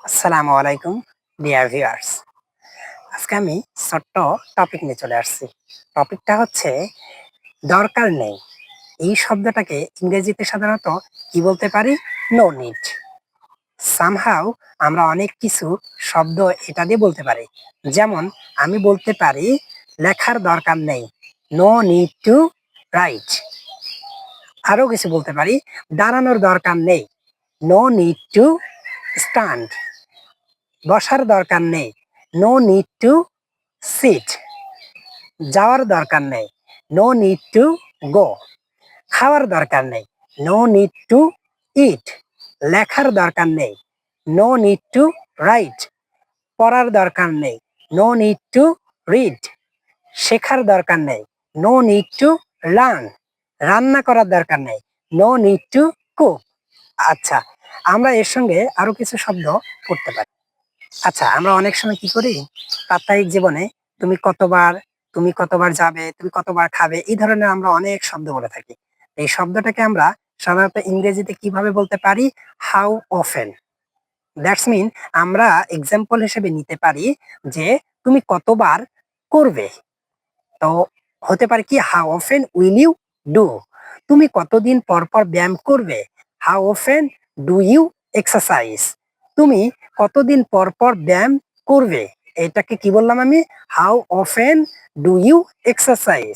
আসসালামু আলাইকুম dear viewers. আজকে আমি ছোট্ট টপিক নিয়ে চলে আসছি। টপিকটা হচ্ছে দরকার নেই। এই শব্দটাকে ইংরেজিতে সাধারণত কি বলতে পারি? No need. সামহাউ আমরা অনেক কিছু শব্দ এটা দিয়ে বলতে পারি। যেমন আমি বলতে পারি লেখার দরকার নেই, নো নিড টু রাইট। আরো কিছু বলতে পারি দাঁড়ানোর দরকার নেই, নো নিড টু স্ট্যান্ড। বসার দরকার নেই, নো নিড টু সিট। যাওয়ার দরকার নেই, নো নিড টু গো। খাওয়ার দরকার নেই, নো নিড টু ইট। লেখার দরকার নেই, নো নিড টু রাইট। পড়ার দরকার নেই, নো নিড টু রিড। শেখার দরকার নেই, নো নিড টু লার্ন। রান্না করার দরকার নেই, নো নিড টু কুক। আচ্ছা, আমরা এর সঙ্গে আরো কিছু শব্দ করতে পারি। আচ্ছা, আমরা অনেক সময় কি করি? প্রাত্যহিক জীবনে তুমি কতবার, তুমি কতবার যাবে, তুমি কতবার খাবে, এই ধরনের আমরা অনেক শব্দ বলে থাকি। এই শব্দটাকে আমরা সাধারণত ইংরেজিতে কিভাবে বলতে পারি? How often. দ্যাটস মিন আমরা এক্সাম্পল হিসেবে নিতে পারি যে তুমি কতবার করবে। তো হতে পারে কি how often will you do. তুমি কতদিন পর পর ব্যায়াম করবে? How often do you exercise. তুমি কতদিন পর পর ব্যায়াম করবে? এটাকে কি বললাম আমি? How often do you exercise.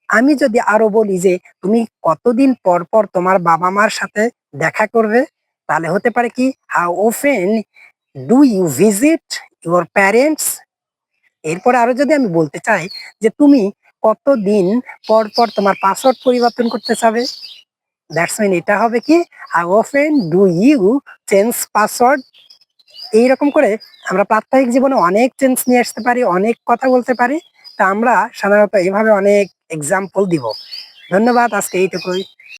আমি যদি আরো বলি যে তুমি কতদিন পর পর তোমার বাবা মার সাথে দেখা করবে, তাহলে হতে পারে কি how often do you visit your parents. এরপরে আরো যদি আমি বলতে চাই যে তুমি কতদিন পর পর তোমার পাসওয়ার্ড পরিবর্তন করতে চাবে, দ্যাটস মিন এটা হবে কি how often do you change password. এইরকম করে আমরা প্রাত্যহিক জীবনে অনেক চেঞ্জ নিয়ে আসতে পারি, অনেক কথা বলতে পারি। তা আমরা সাধারণত এভাবে অনেক এক্সাম্পল দিব। ধন্যবাদ, আজকে এইটুকুই।